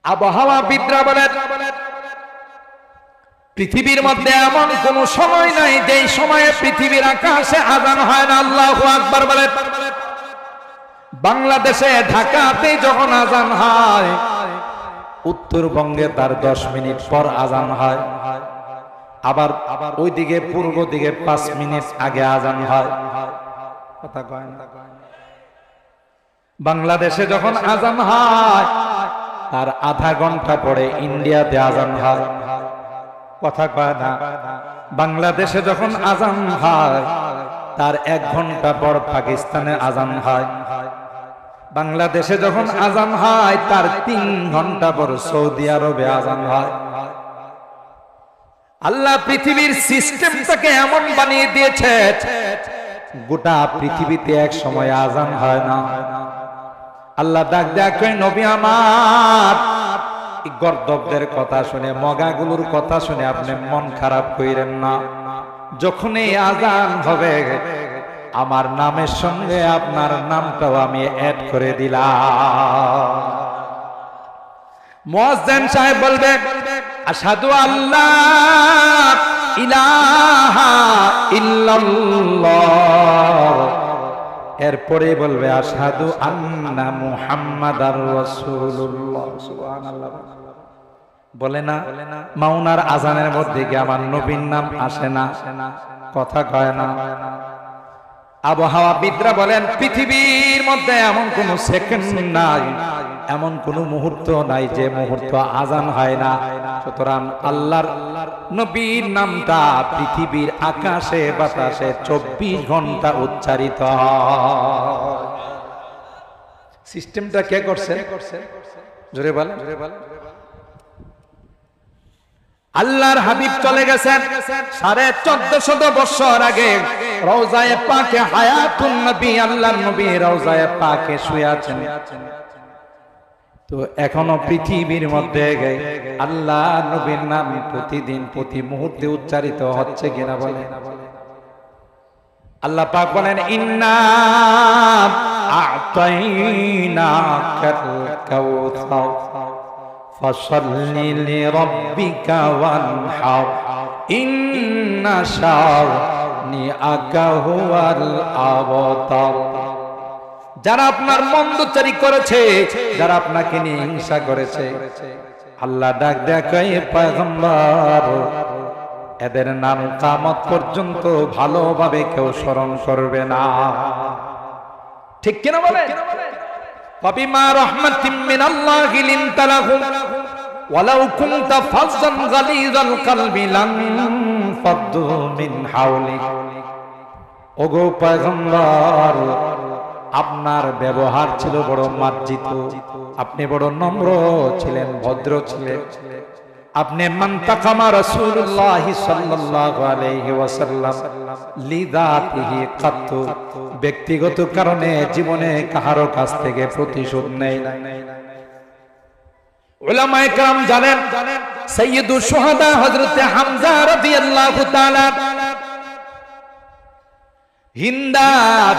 আবহাওয়াবিদরা বলেন পৃথিবীর মধ্যে এমন কোন সময় নাই যেই সময়ে পৃথিবীর আকাশে আযান হয় না। আল্লাহু আকবার বলেন। বাংলাদেশে ঢাকাতে যখন আযান হয়, উত্তরবঙ্গে তার 10 মিনিট পর আযান হয়, আবার ওইদিকে পূর্ব দিকে 5 মিনিট আগে আযান হয়। কথা কয় না। বাংলাদেশে যখন আযান হয় তার আধা ঘন্টা পরে ইন্ডিয়াতে আযান হয়। কথা কয় না। বাংলাদেশে যখন আযান হয় তার 1 ঘন্টা পর পাকিস্তানে আযান হয়। বাংলাদেশে যখন আযান হয় তার 3 ঘন্টা পর সৌদি আরবে আযান হয়। আল্লাহ পৃথিবীর সিস্টেমটাকে এমন বানিয়ে দিয়েছে, গোটা পৃথিবীতে এক সময় আযান হয় না। আল্লাহ ডাক দেয়া কই, নবী আমার, গর্দবদের কথা শুনে, মগাগুলোর কথা শুনে আপনি মন খারাপ কইরেন না। যখনই আযান হবে আমার নামের সঙ্গে আপনার নামটাও আমি অ্যাড করে দিলাম। মুয়াজ্জিন সাহেব বলবে আশহাদু আল্লাহ ইলাহা ইল্লাল্লাহ, এরপরে বলবে আশহাদু আন্না মুহাম্মাদার রাসূলুল্লাহ। সুবহানাল্লাহ। বলে না মাওনার আযানের মধ্যে কি আমার নবীর নাম আসে না? কথা কয় না। আবহাওয়াবিদরা বলেন পৃথিবীর মধ্যে এমন কোন সেকেন্ড নাই, এমন কোন মুহূর্ত নাই যে মুহূর্ত আযান হয় না। সুতরাং আল্লাহর নবীর নামটা পৃথিবীর আকাশে বাতাসে 24 ঘন্টা উচ্চারিত হয়। সিস্টেমটা কে করছে? জোরে বলেন। আল্লাহর হাবিব চলে গেছেন 1450 বছর আগে। রওজায়ে পাকে হায়াতুন নবী, আল্লাহর নবী রওজায়ে পাকে শুয়ে আছেন। তো এখনো পৃথিবীর মধ্যে আল্লাহ নবীর নাম প্রতিদিন প্রতি মুহূর্তে উচ্চারিত হচ্ছে কিনা বলেন? আল্লাহ পাক বলেন ইন্না আ'তাইনাকাল কাউসার ফাসাল্লি লিরাব্বিকা ওয়ানহার ইন্না শানিআকা হুয়াল আবতার। যারা আপনার মন্দচারী করেছে, যারা আপনাকে নিয়ে হিংসা করেছে, আল্লাহ ডাক দেয় পয়গম্বর, এদের নাম কিয়ামত পর্যন্ত ভালোভাবে কেউ স্মরণ করবে না। ঠিক কিনা বলে? ফাবিমা রাহমাতিম মিনাল্লাহি লিনতা লাহুম ওয়ালাউ কুনতা ফাজ্জান গালিযাল কলবি লান ফাদ্দু মিন হাওলিক। ওগো পয়গম্বর, আপনার ব্যবহার ছিল বড় মার্জিত, আপনি বড় নম্র ছিলেন, ভদ্র ছিলেন। আপনি মানতাকামা রাসূলুল্লাহ সাল্লাল্লাহু আলাইহি ওয়াসাল্লাম লিযাতিহি কাত্তু, ব্যক্তিগত কারণে জীবনে কাহারো কাছ থেকে প্রতিশোধ নেই। উলামায়ে কেরাম জানেন সাইয়্যিদুশ শুহাদা হযরত হামজা রাদিয়াল্লাহু তাআলা হিন্দা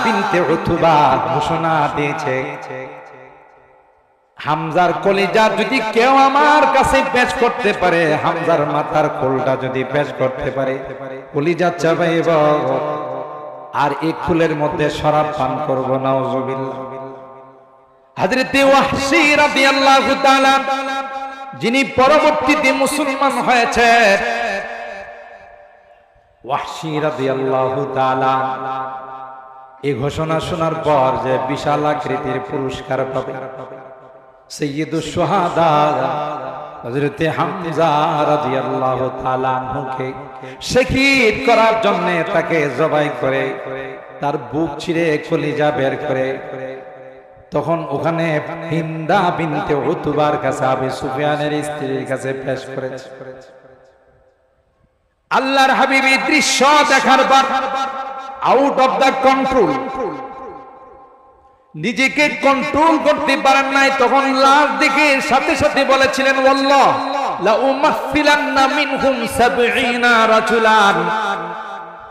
বিনতে উতবা ঘোষণা দিয়েছে, হামজার কলিজা যদি কেউ আমার কাছে পেশ করতে পারে, হামজার মাথার খোলটা যদি পেশ করতে পারে, কলিজা চাবাইব আর এই খুলের মধ্যে শরাব পান করব। নাউজুবিল্লাহ। হযরত ওয়াহশী রাদিয়াল্লাহু তাআলা, যিনি পরবর্তীতে মুসলমান হয়েছে, ওয়াহশী রাদিয়াল্লাহু তাআলা এই ঘোষণা শোনার পর যে বিশাল আকৃতির পুরস্কার পাবে, সাইয়্যিদুশ শুহাদা হযরত হামজা রাদিয়াল্লাহু তাআলা আনহুকে শহীদ করার জন্য তাকে জবাই করে তার বুক ছিঁড়ে কলিজা বের করে তখন ওখানে হিন্দা বিনতে উতবার কাছে আবু সুফিয়ানের স্ত্রীর কাছে পেশ করেছে। আল্লাহর হাবিব এই দৃশ্য দেখার পর আউট অফ দা কন্ট্রোল, নিজেকে কন্ট্রোল করতে পারেন নাই। তখন লাশ দেখে সাথে সাথে বলেছিলেন ওয়াল্লাহ লা উমাসসিলান্না মিনহুম ৭০ রাজুলান,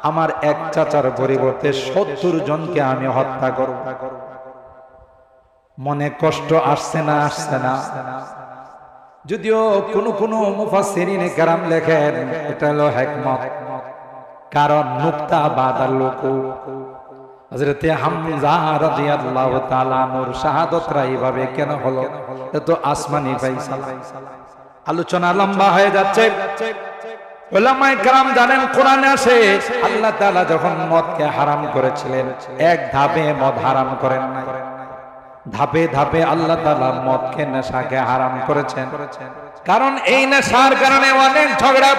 আমার এক চাচার পরিবর্তে ৭০ জনকে আমি হত্যা করব। মনে কষ্ট আসছে না? আসছে না? যদিও কোন মুফাসসিরিনে কেরাম লেখেন এটা হলো হিকমত, কারণ নুকতা বাদাল লুকু হযরতে হামজা রাদিয়াল্লাহু তাআলা নূর শাহাদাতরা এইভাবে কেন হলো, এত আসমানি ফায়সালা। আলোচনা লম্বা হয়ে যাচ্ছে। উলামায়ে কেরাম জানেন কোরআনে আসে আল্লাহ তাআলা যখন মদকে হারাম করেছিলেন এক ধাপে মদ হারাম করেন নাই, ধাপে ধাপে আল্লাহ তাআলা মদকে নেশাকে হারাম করেছেন। কারণ এই নেশার কারণে অনেক ঝগড়া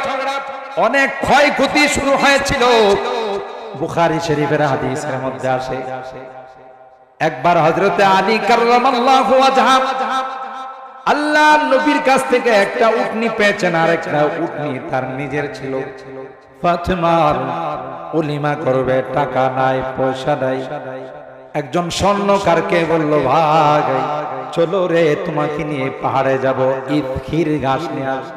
অনেক ক্ষয়ক্ষতি শুরু হয়েছিল। বুখারী শরীফের হাদিসের মধ্যে আসে একবার হযরতে আলী কাররামাল্লাহু ওয়াজহা আল্লাহ নবীর কাছ থেকে একটা উটনি পেয়েছেন, আর একটা উটনি তার নিজের ছিল। ফাতেমার ওলিমা করবে, টাকা নাই পয়সা নাই। একজন স্বর্ণকারকে বলল, ভাই চলো রে তোমাকে নিয়ে পাহাড়ে যাব, ইতখির ঘাস নিয়ে আস।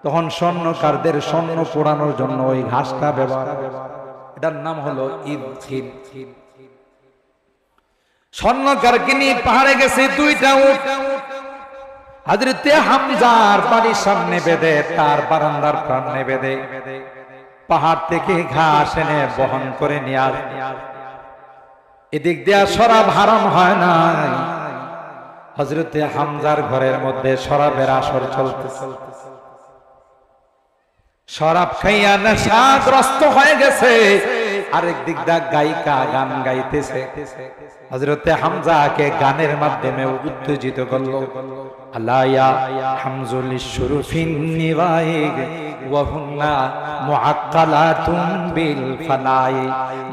তখন স্বর্ণকারদের স্বর্ণ পোড়ানোর জন্য ওই ঘাসটা ব্যবহার, এটার নাম হলো ইতখির। স্বর্ণকারকে নিয়ে পাহাড়ে গেছে দুইটা উট, হযরতে হামজার বাড়ির সামনে বেঁধে, তার বারান্দার সামনে বেঁধে পাহাড় থেকে ঘাস এনে বহন করে নিয়ে আস। এদিক দিয়ে শরাব হারাম হয় নাই, হযরতে হামজার ঘরের মধ্যে শরাবের আসর চলতেছে। শরাব খাইয়া নেশাগ্রস্ত হয়ে গেছে, আরেক দিক দা গায়িকা গান গাইতেছে। হযরতে হামজাকে গানের মাধ্যমে উত্তেজিত করলো। আলায়া হামজুল শুরুফিন নিবাই ওয়া হুন্না মুআক্কালাতুন বিল ফানাই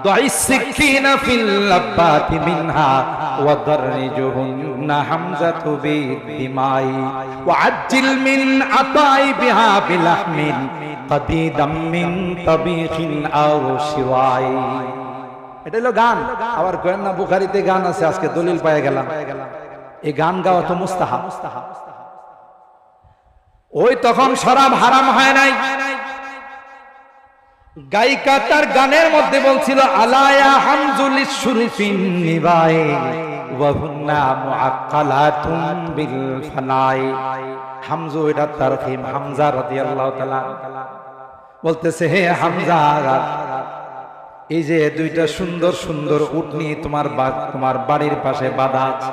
দাইস সিকিনা ফিল লাব্বাতি মিনহা ওয়া দাররিজুহুন্না হামজাতু বিদিমাই ওয়া আজ্জিল মিন আতাই বিহা বিলাহমিন কাদিদাম মিন তাবিখিন আও শিওয়াই। এটা হলো গান। আবার কয়েন না বুখারীতে গান আছে, আজকে দলিল পায়ে গেলাম। এই গান গাওয়া তো মুস্তাহাব। ওই তখন শরাব হারাম হয় নাই, গায়িকা তার গানের মধ্যে বলছিল আলায়া হামজুল শুরুফিন নিবাই ওয়া হুন্না মুআক্কালাতুন বিল ফানাই। হামজু এটা তারহিম, হামজা রাদিয়াল্লাহু তাআলা বলতেছে, হে হামজা, এই যে দুইটা সুন্দর সুন্দর উটনি তোমার বাড়ির পাশে বাঁধা আছে,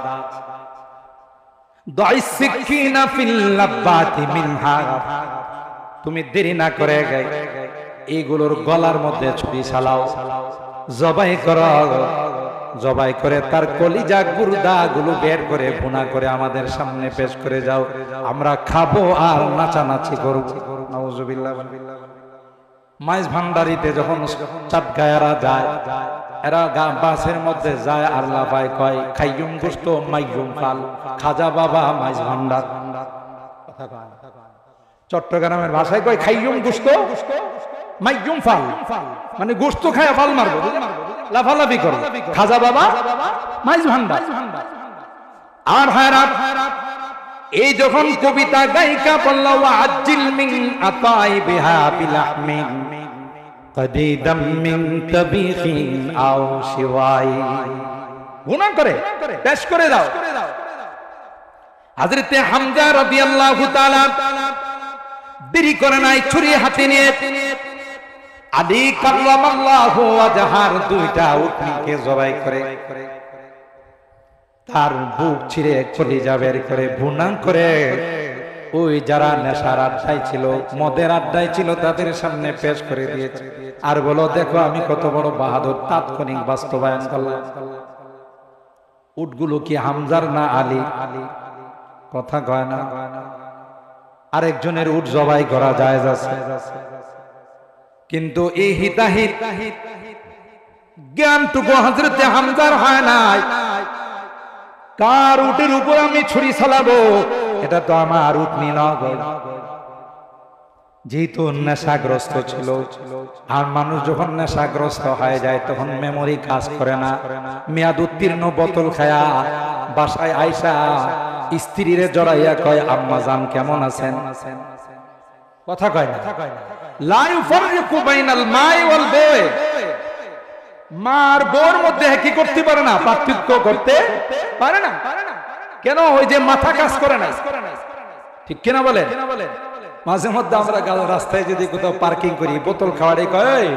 দাইস সিকিনা ফিল লাব্বাতি মিনহা, তুমি দেরি না করে এইগুলোর গলার মধ্যে ছুরি চালাও, জবাই করো, জবাই করে তার কলিজা গুর্দা গুলো বের করে ভুনা করে আমাদের সামনে পেশ করে যাও, আমরা খাবো আর নাচানাচি করব। নাউজুবিল্লাহ। মাইজ ভান্ডারিতে যখন চাঁদগায়ারা যায়, এরা বাসের মধ্যে যায় আর লাফায় কয় খাইয়ুম গোস্ত মাইয়ুম ফাল, খাজা বাবা মাইজ ভান্ডার। চট্টগ্রামের ভাষায় কয় খাইয়ুম গোস্ত মাইয়ুম ফাল, মানে গোস্ত খায় ফাল মারবো, লাফালাফি করো, খাজা বাবা মাইজ ভান্ডার। আর হায়রাত এই যখন কবিতা গায়িকা বলল ওয়া আজ্জিল মিন আতাই বিহা বিলাহমিন কাদিদাম মিন তাবিখিন আও শিওয়াই, গুনাহ করে পেশ করে দাও। হযরতে হামজা রাদিয়াল্লাহু তাআলা দেরি করে নাই, ছুরি হাতে নিয়ে আলী কাররামাল্লাহু ওয়াজহার দুইটা উটনিকে জবাই করে তার বুক ছিঁড়ে কলিজা বের করে ভুনা করে ওই যারা নেশার আড্ডায় ছিল, মদের আড্ডায় ছিল, তাদের সামনে পেশ করে দিয়েছে। আর বলো, দেখো আমি কত বড় বাহাদুর, তাৎক্ষণিক বাস্তবায়ন করলাম। উটগুলো কি হামজার না আলী? কথা কয় না। আরেকজনের উট জবাই করা জায়েজ আছে, কিন্তু এই হিতাহিত জ্ঞানটুকু হযরতে হামজার হয় নাই। কার উটের উপর আমি ছুরি চালাবো? এটা তো আমার উটনি নয়। যেহেতু নেশাগ্রস্ত ছিল, আর মানুষ যখন নেশাগ্রস্ত হয়ে যায় তখন মেমোরি কাজ করে না। মেয়াদ উত্তীর্ণ বোতল খায়া বাসায় আইসা স্ত্রীরে জড়াইয়া কয়, আম্মা জান কেমন আছেন? কথা কয় না। লা ইউফাররিকু বাইনাল মাই ওয়াল বয়, মার বোর মধ্যে কি করতে পারে না, পার্থক্য করতে পারে না। কেন? ওই যে মাথা কাজ করে না। ঠিক কিনা বলেন? মাঝে মধ্যে আমরা রাস্তায় যদি কোথাও পার্কিং করি, বোতল খাওয়ারে কয়